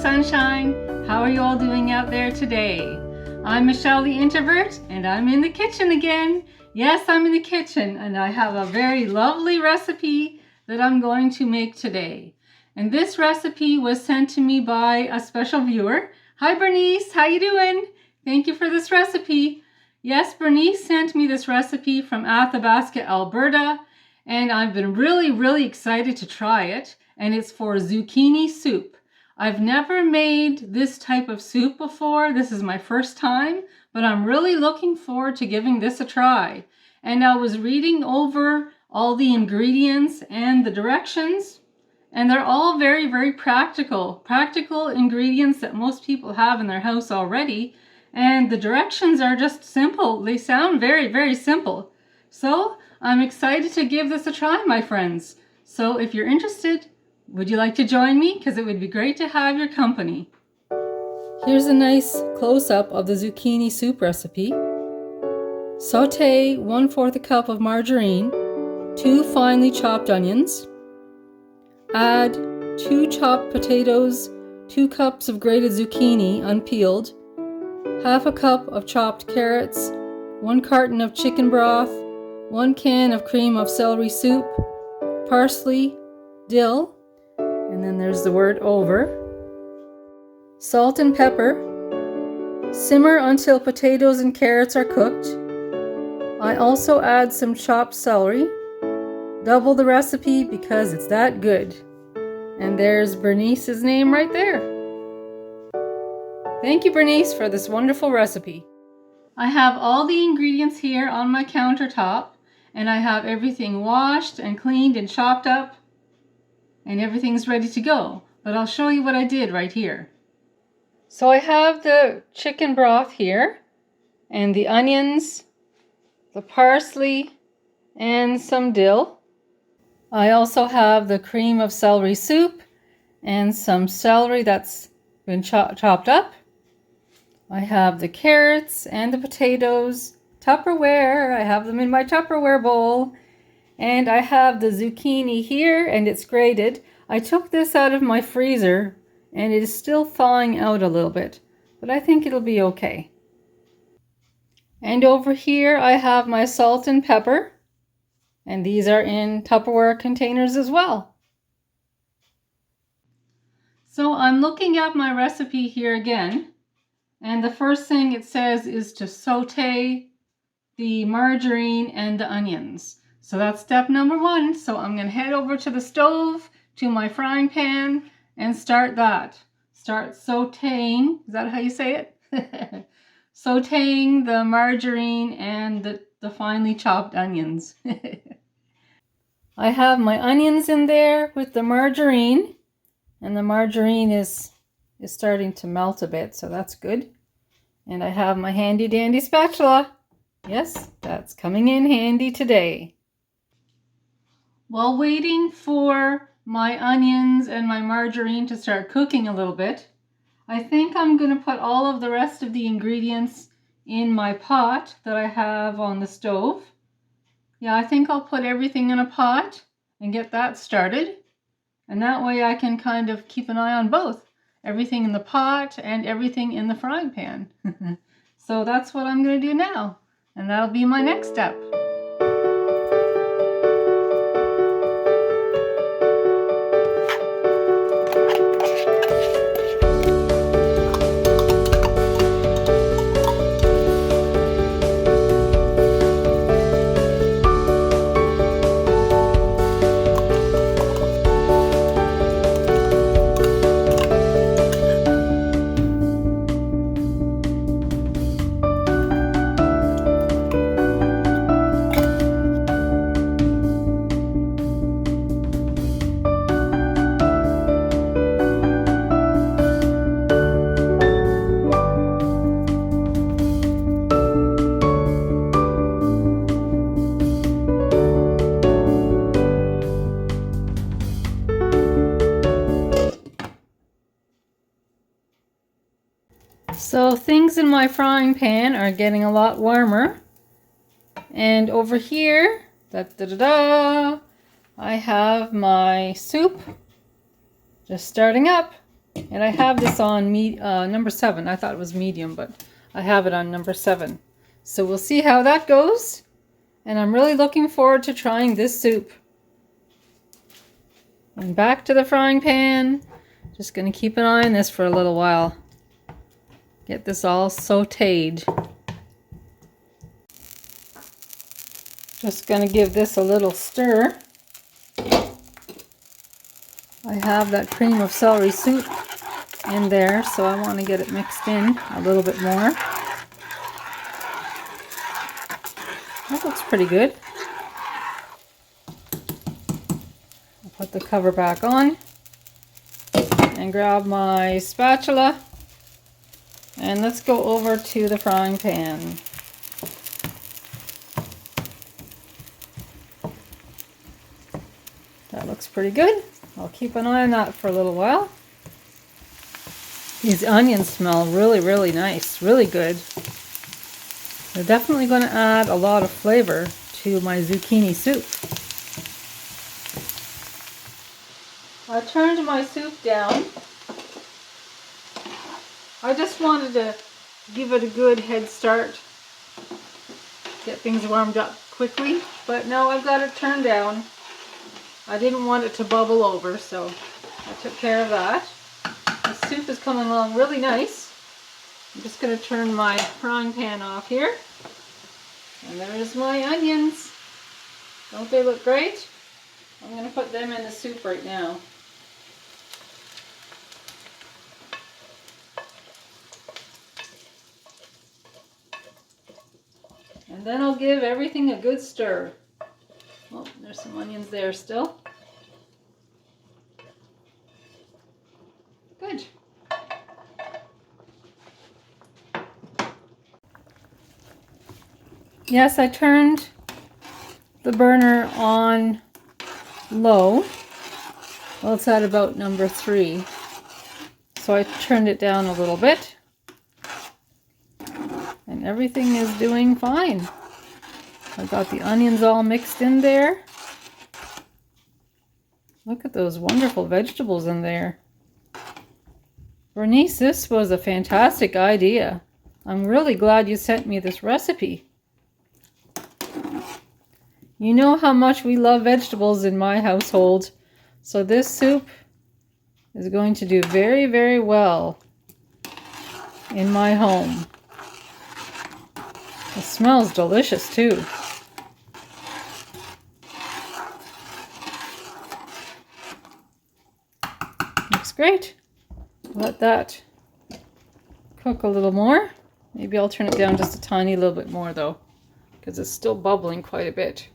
sunshine. How are you all doing out there today? I'm Michelle the Introvert, and I'm in the kitchen again. Yes, I'm in the kitchen, and I have a very lovely recipe that I'm going to make today. And this recipe was sent to me by a special viewer. Hi Bernice, how you doing? Thank you for this recipe. Yes, Bernice sent me this recipe from Athabasca, Alberta, and I've been really excited to try it. And it's for zucchini soup. I've never made this type of soup before. This is my first time, but I'm really looking forward to giving this a try. And I was reading over all the ingredients and the directions, and they're all very practical ingredients that most people have in their house already. And the directions are just simple. They sound very simple. So I'm excited to give this a try, my friends. So if you're interested, would you like to join me? Because it would be great to have your company. Here's a nice close-up of the zucchini soup recipe. Sauté 1/4 cup of margarine, 2 finely chopped onions. Add 2 chopped potatoes, 2 cups of grated zucchini unpeeled, 1/2 cup of chopped carrots, 1 carton of chicken broth, 1 can of cream of celery soup, parsley, dill, and then there's the word over, salt and pepper. Simmer until potatoes and carrots are cooked. I also add some chopped celery. Double the recipe because it's that good. And there's Bernice's name right there. Thank you, Bernice, for this wonderful recipe. I have all the ingredients here on my countertop, and I have everything washed and cleaned and chopped up, and everything's ready to go. But I'll show you what I did right here. So I have the chicken broth here, and the onions, the parsley, and some dill. I also have the cream of celery soup and some celery that's been chopped up. I have the carrots and the potatoes, Tupperware. I have them in my Tupperware bowl. And I have the zucchini here, and it's grated. I took this out of my freezer, and it is still thawing out a little bit, but I think it'll be okay. And over here I have my salt and pepper, and these are in Tupperware containers as well. So I'm looking at my recipe here again, and the first thing it says is to saute the margarine and the onions. So that's step number 1. So I'm going to head over to the stove, to my frying pan, and start that. Start sauteing. Is that how you say it? Sauteing the margarine and the finely chopped onions. I have my onions in there with the margarine, and the margarine is starting to melt a bit, so that's good. And I have my handy dandy spatula. Yes, that's coming in handy today. While waiting for my onions and my margarine to start cooking a little bit, I think I'm going to put all of the rest of the ingredients in my pot that I have on the stove. Yeah, I think I'll put everything in a pot and get that started. And that way I can kind of keep an eye on both. Everything in the pot and everything in the frying pan. So that's what I'm going to do now. And that'll be my next step. So things in my frying pan are getting a lot warmer. And over here, I have my soup just starting up. And I have this on number 7. I thought it was medium, but I have it on number 7. So we'll see how that goes. And I'm really looking forward to trying this soup. And back to the frying pan. Just going to keep an eye on this for a little while. Get this all sauteed. Just going to give this a little stir. I have that cream of celery soup in there, so I want to get it mixed in a little bit more. That looks pretty good. I'll put the cover back on and grab my spatula, and let's go over to the frying pan. That looks pretty good. I'll keep an eye on that for a little while. These onions smell really, really nice, really good. They're definitely going to add a lot of flavor to my zucchini soup. I turned my soup down. I just wanted to give it a good head start, get things warmed up quickly, but now I've got it turned down. I didn't want it to bubble over, so I took care of that. The soup is coming along really nice. I'm just going to turn my frying pan off here. And there's my onions. Don't they look great? I'm going to put them in the soup right now. And then I'll give everything a good stir. Oh, there's some onions there still. Good. Yes, I turned the burner on low. Well, it's at about number 3. So I turned it down a little bit. And everything is doing fine. I've got the onions all mixed in there. Look at those wonderful vegetables in there. Bernice, this was a fantastic idea. I'm really glad you sent me this recipe. You know how much we love vegetables in my household, so this soup is going to do very, very well in my home. It smells delicious too. Looks great. Let that cook a little more. Maybe I'll turn it down just a tiny little bit more though, because it's still bubbling quite a bit.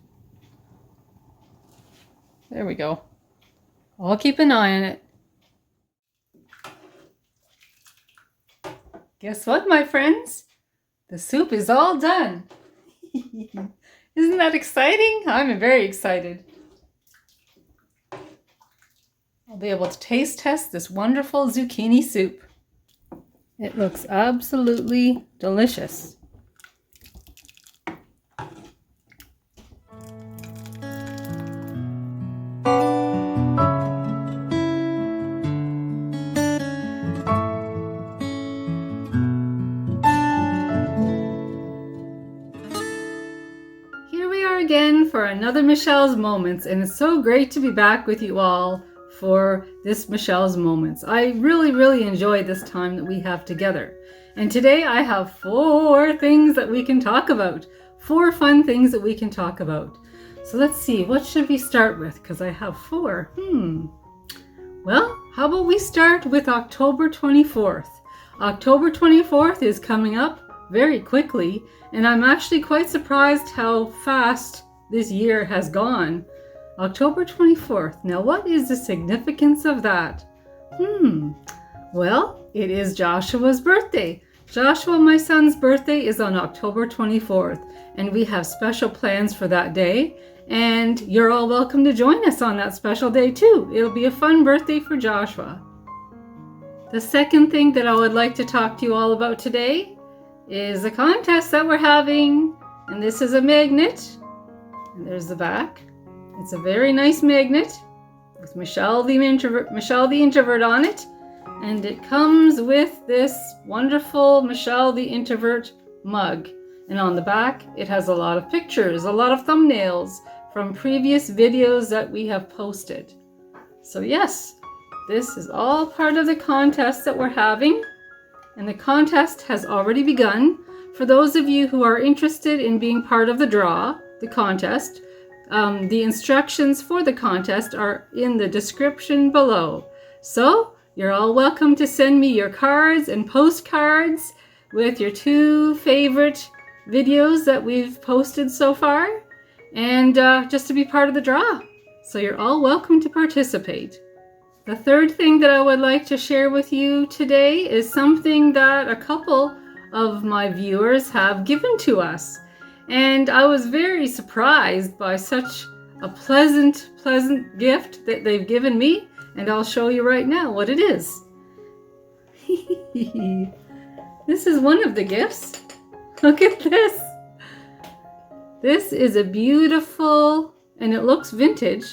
There we go. I'll keep an eye on it. Guess what, my friends? The soup is all done. Isn't that exciting? I'm very excited. I'll be able to taste test this wonderful zucchini soup. It looks absolutely delicious. Again for another Michelle's Moments, and it's so great to be back with you all for this Michelle's Moments. I really enjoy this time that we have together, and today I have 4 things that we can talk about, 4 fun things that we can talk about. So let's see, what should we start with, because I have 4. Well, how about we start with October 24th. October 24th is coming up very quickly, and I'm actually quite surprised how fast this year has gone. October 24th. Now, what is the significance of that? Well, it is Joshua's birthday. Joshua, my son's birthday, is on October 24th, and we have special plans for that day, and you're all welcome to join us on that special day too. It'll be a fun birthday for Joshua. The second thing that I would like to talk to you all about today is a contest that we're having, and this is a magnet, and there's the back. It's a very nice magnet with Michelle the Introvert on it, And it comes with this wonderful Michelle the Introvert mug. And on the back, it has a lot of pictures, a lot of thumbnails from previous videos that we have posted. So yes, this is all part of the contest that we're having. And the contest has already begun. For those of you who are interested in being part of the draw, the contest, the instructions for the contest are in the description below. So you're all welcome to send me your cards and postcards with your 2 favorite videos that we've posted so far, and just to be part of the draw. So you're all welcome to participate. The third thing that I would like to share with you today is something that a couple of my viewers have given to us. And I was very surprised by such a pleasant gift that they've given me. And I'll show you right now what it is. This is one of the gifts. Look at this. This is a beautiful, and it looks vintage,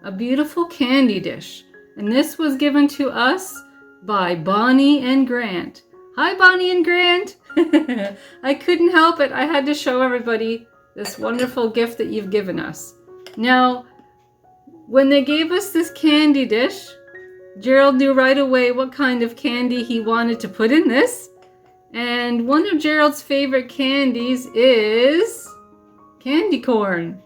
a beautiful candy dish. And this was given to us by Bonnie and Grant. Hi, Bonnie and Grant. I couldn't help it. I had to show everybody this wonderful gift that you've given us. Now, when they gave us this candy dish, Gerald knew right away what kind of candy he wanted to put in this. And one of Gerald's favorite candies is candy corn.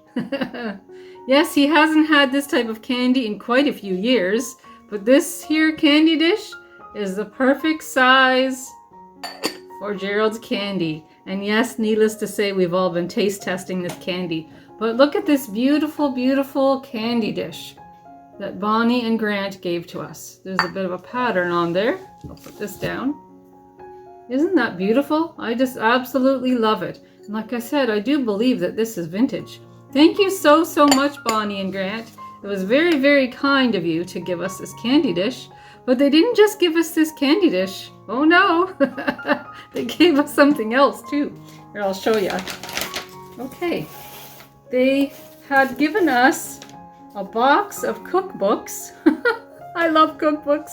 Yes, he hasn't had this type of candy in quite a few years, but this here candy dish is the perfect size for Gerald's candy. And yes, needless to say, we've all been taste testing this candy. But look at this beautiful, beautiful candy dish that Bonnie and Grant gave to us. There's a bit of a pattern on there. I'll put this down. Isn't that beautiful? I just absolutely love it. And like I said, I do believe that this is vintage. Thank you so much, Bonnie and Grant. It was very, very kind of you to give us this candy dish. But they didn't just give us this candy dish. Oh no! They gave us something else too. Here, I'll show you. Okay. They had given us a box of cookbooks. I love cookbooks.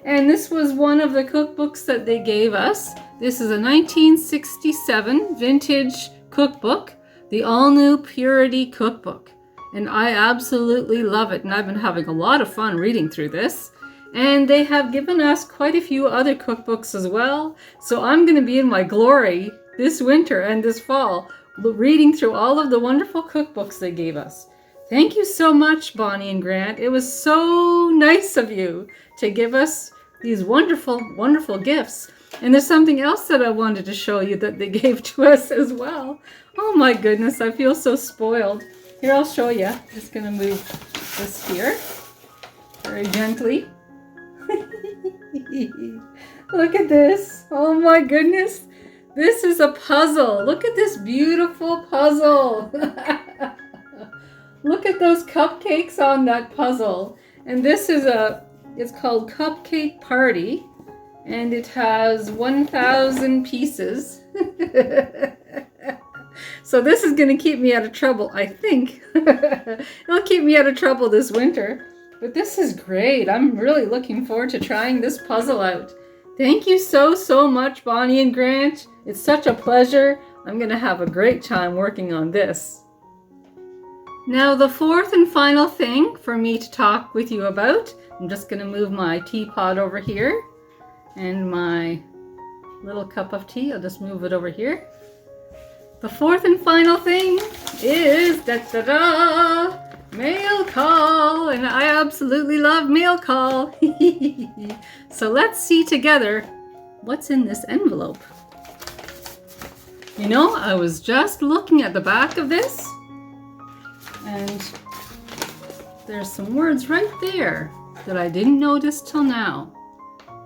And this was one of the cookbooks that they gave us. This is a 1967 vintage cookbook, the all-new Purity cookbook. And I absolutely love it. And I've been having a lot of fun reading through this. And they have given us quite a few other cookbooks as well. So I'm going to be in my glory this winter and this fall, reading through all of the wonderful cookbooks they gave us. Thank you so much, Bonnie and Grant. It was so nice of you to give us these wonderful, wonderful gifts. And there's something else that I wanted to show you that they gave to us as well. Oh my goodness, I feel so spoiled. Here, I'll show you. I'm just going to move this here very gently. Look at this. Oh my goodness. This is a puzzle. Look at this beautiful puzzle. Look at those cupcakes on that puzzle. And this is it's called Cupcake Party. And it has 1,000 pieces. So this is going to keep me out of trouble, I think. It'll keep me out of trouble this winter. But this is great. I'm really looking forward to trying this puzzle out. Thank you so much, Bonnie and Grant. It's such a pleasure. I'm going to have a great time working on this. Now, the fourth and final thing for me to talk with you about, I'm just going to move my teapot over here. And my little cup of tea, I'll just move it over here. The fourth and final thing is mail call, and I absolutely love mail call. So let's see together what's in this envelope. You know, I was just looking at the back of this, and there's some words right there that I didn't notice till now.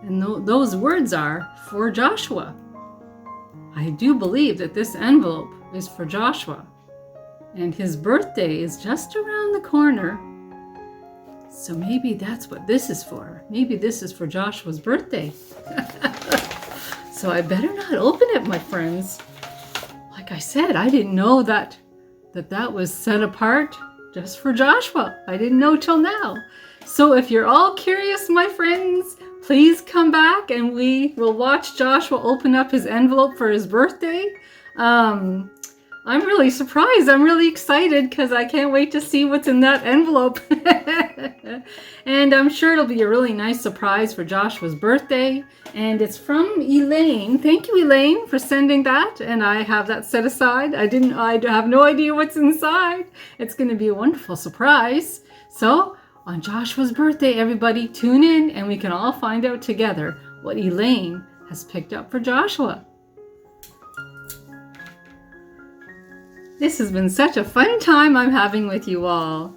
And those words are for Joshua. I do believe that this envelope is for Joshua. And his birthday is just around the corner. So maybe that's what this is for. Maybe this is for Joshua's birthday. So I better not open it, my friends. Like I said, I didn't know that was set apart just for Joshua. I didn't know till now. So if you're all curious, my friends, please come back and we will watch Joshua open up his envelope for his birthday. I'm really surprised. I'm really excited because I can't wait to see what's in that envelope. And I'm sure it'll be a really nice surprise for Joshua's birthday. And it's from Elaine. Thank you, Elaine, for sending that. And I have that set aside. I have no idea what's inside. It's going to be a wonderful surprise. So on Joshua's birthday, everybody tune in and we can all find out together what Elaine has picked up for Joshua. This has been such a fun time I'm having with you all.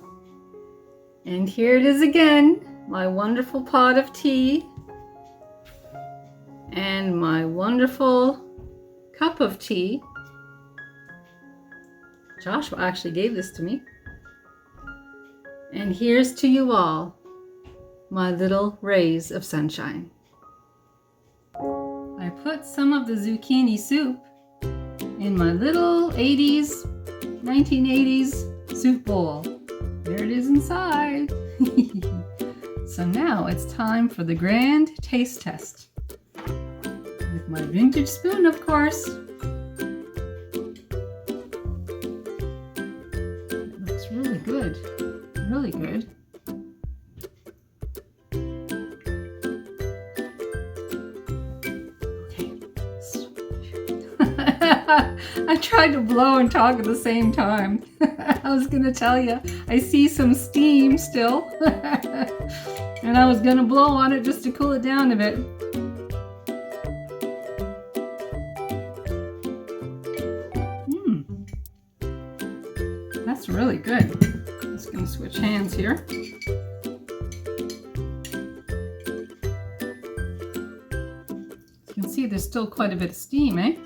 And here it is again, my wonderful pot of tea and my wonderful cup of tea. Joshua actually gave this to me. And here's to you all, my little rays of sunshine. I put some of the zucchini soup in my little 1980s soup bowl. There it is inside. So now it's time for the grand taste test. With my vintage spoon, of course. It looks really good. Really good. I tried to blow and talk at the same time. I was gonna tell you, I see some steam still. And I was gonna blow on it just to cool it down a bit. That's really good. I'm just gonna switch hands here. You can see there's still quite a bit of steam, eh?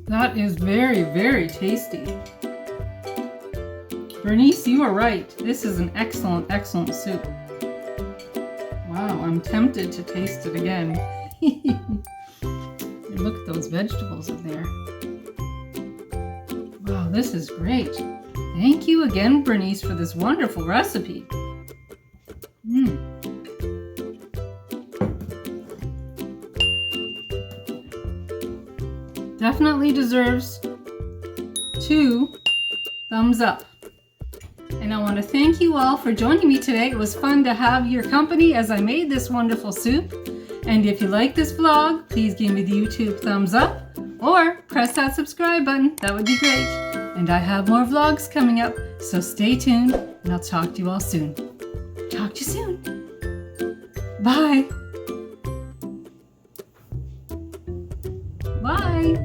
That is very, very tasty. Bernice, you are right. This is an excellent, excellent soup. Wow, I'm tempted to taste it again. Look at those vegetables in there. Wow, this is great. Thank you again, Bernice, for this wonderful recipe. Definitely deserves 2 thumbs up. And I want to thank you all for joining me today. It was fun to have your company as I made this wonderful soup. And if you like this vlog, please give me the YouTube thumbs up or press that subscribe button. That would be great. And I have more vlogs coming up, so stay tuned and I'll talk to you all soon. Talk to you soon. Bye. Bye.